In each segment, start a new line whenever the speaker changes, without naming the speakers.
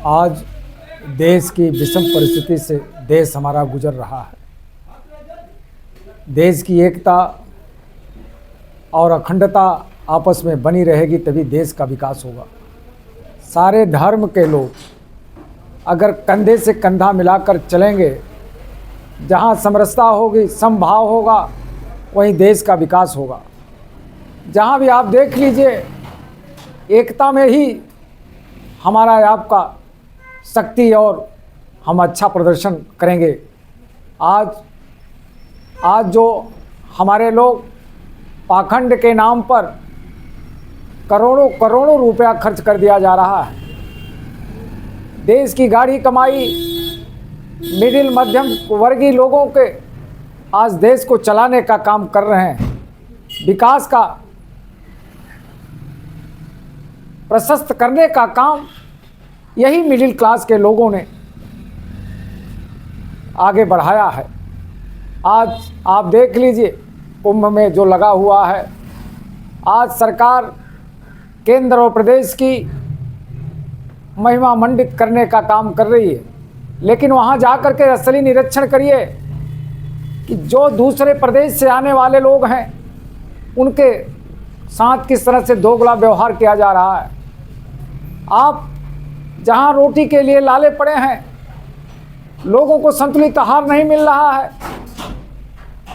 आज देश की विषम परिस्थिति से देश हमारा गुजर रहा है। देश की एकता और अखंडता आपस में बनी रहेगी तभी देश का विकास होगा। सारे धर्म के लोग अगर कंधे से कंधा मिलाकर चलेंगे, जहाँ समरसता होगी, समभाव होगा, वहीं देश का विकास होगा। जहाँ भी आप देख लीजिए, एकता में ही हमारा आपका शक्ति और हम अच्छा प्रदर्शन करेंगे। आज जो हमारे लोग पाखंड के नाम पर करोड़ों करोड़ों रुपया खर्च कर दिया जा रहा है। देश की गाढ़ी कमाई मिडिल मध्यम वर्गीय लोगों के आज देश को चलाने का काम कर रहे हैं। विकास का प्रशस्त करने का काम यही मिडिल क्लास के लोगों ने आगे बढ़ाया है। आज आप देख लीजिए, कुंभ में जो लगा हुआ है, आज सरकार केंद्र और प्रदेश की महिमा मंडित करने का काम कर रही है। लेकिन वहाँ जाकर के असली निरीक्षण करिए कि जो दूसरे प्रदेश से आने वाले लोग हैं, उनके साथ किस तरह से दोगला व्यवहार किया जा रहा है। आप जहाँ रोटी के लिए लाले पड़े हैं, लोगों को संतुलित आहार नहीं मिल रहा है,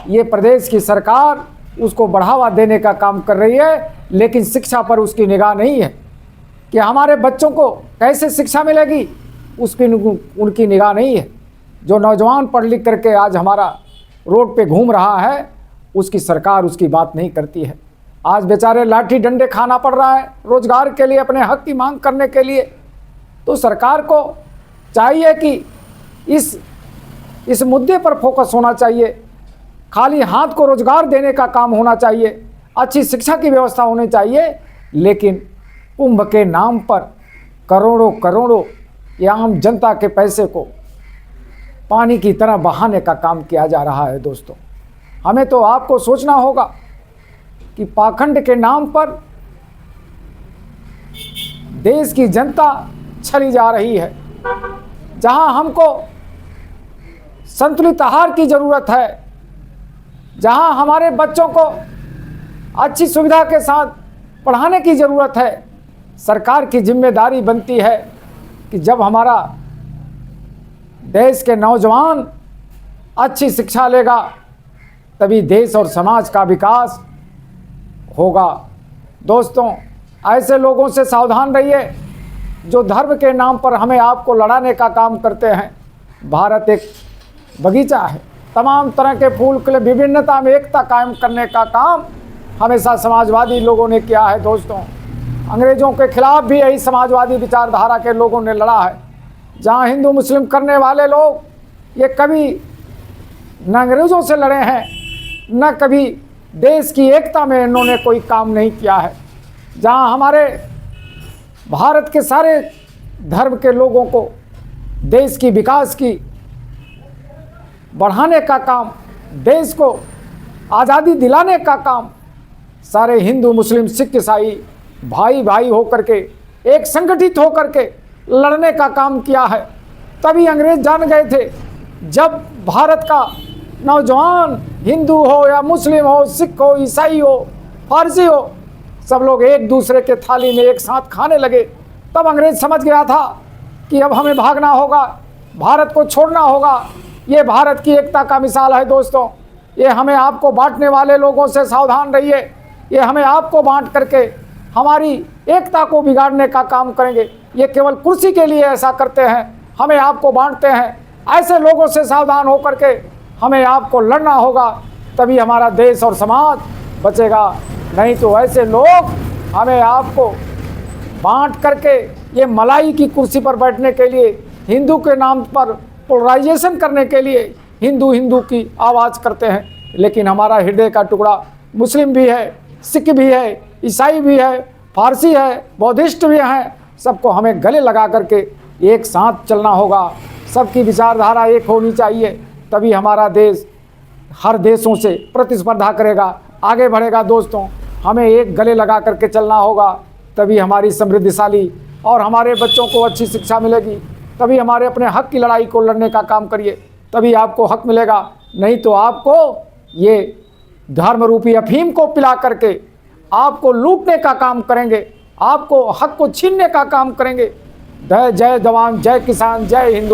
ये प्रदेश की सरकार उसको बढ़ावा देने का काम कर रही है। लेकिन शिक्षा पर उसकी निगाह नहीं है कि हमारे बच्चों को कैसे शिक्षा मिलेगी, उनकी निगाह नहीं है। जो नौजवान पढ़ लिख करके आज हमारा रोड पे घूम रहा है, उसकी सरकार उसकी बात नहीं करती है। आज बेचारे लाठी डंडे खाना पड़ रहा है रोजगार के लिए, अपने हक की मांग करने के लिए। तो सरकार को चाहिए कि इस मुद्दे पर फोकस होना चाहिए। खाली हाथ को रोजगार देने का काम होना चाहिए, अच्छी शिक्षा की व्यवस्था होनी चाहिए। लेकिन कुंभ के नाम पर करोड़ों करोड़ों आम जनता के पैसे को पानी की तरह बहाने का काम किया जा रहा है। दोस्तों, हमें तो आपको सोचना होगा कि पाखंड के नाम पर देश की जनता छली जा रही है। जहां हमको संतुलित आहार की ज़रूरत है, जहां हमारे बच्चों को अच्छी सुविधा के साथ पढ़ाने की ज़रूरत है, सरकार की जिम्मेदारी बनती है कि जब हमारा देश के नौजवान अच्छी शिक्षा लेगा तभी देश और समाज का विकास होगा। दोस्तों, ऐसे लोगों से सावधान रहिए जो धर्म के नाम पर हमें आपको लड़ाने का काम करते हैं। भारत एक बगीचा है, तमाम तरह के फूल खिले, विभिन्नता में एकता कायम करने का काम हमेशा समाजवादी लोगों ने किया है। दोस्तों, अंग्रेज़ों के खिलाफ भी यही समाजवादी विचारधारा के लोगों ने लड़ा है। जहाँ हिंदू मुस्लिम करने वाले लोग ये कभी न अंग्रेज़ों से लड़े हैं, न कभी देश की एकता में इन्होंने कोई काम नहीं किया है। जहाँ हमारे भारत के सारे धर्म के लोगों को देश की विकास की बढ़ाने का काम, देश को आज़ादी दिलाने का काम सारे हिंदू मुस्लिम सिख ईसाई भाई भाई होकर के एक संगठित होकर के लड़ने का काम किया है। तभी अंग्रेज जान गए थे। जब भारत का नौजवान हिंदू हो या मुस्लिम हो, सिख हो, ईसाई हो, फारसी हो, सब लोग एक दूसरे के थाली में एक साथ खाने लगे, तब अंग्रेज समझ गया था कि अब हमें भागना होगा, भारत को छोड़ना होगा। ये भारत की एकता का मिसाल है। दोस्तों, ये हमें आपको बांटने वाले लोगों से सावधान रहिए। ये हमें आपको बांट करके हमारी एकता को बिगाड़ने का काम करेंगे। ये केवल कुर्सी के लिए ऐसा करते हैं, हमें आपको बांटते हैं। ऐसे लोगों से सावधान होकर के हमें आपको लड़ना होगा, तभी हमारा देश और समाज बचेगा। नहीं तो ऐसे लोग हमें आपको बांट करके ये मलाई की कुर्सी पर बैठने के लिए, हिंदू के नाम पर पोलराइजेशन करने के लिए हिंदू हिंदू की आवाज़ करते हैं। लेकिन हमारा हृदय का टुकड़ा मुस्लिम भी है, सिख भी है, ईसाई भी है, फारसी है, बौद्धिस्ट भी हैं। सबको हमें गले लगा करके एक साथ चलना होगा। सबकी विचारधारा एक होनी चाहिए, तभी हमारा देश हर देशों से प्रतिस्पर्धा करेगा, आगे बढ़ेगा। दोस्तों, हमें एक गले लगा करके चलना होगा, तभी हमारी समृद्धिशाली और हमारे बच्चों को अच्छी शिक्षा मिलेगी, तभी हमारे अपने हक की लड़ाई को लड़ने का काम करिए, तभी आपको हक मिलेगा। नहीं तो आपको ये धर्म रूपी अफीम को पिला करके आपको लूटने का काम करेंगे, आपको हक को छीनने का काम करेंगे। जय जवान, जय किसान, जय हिंदू।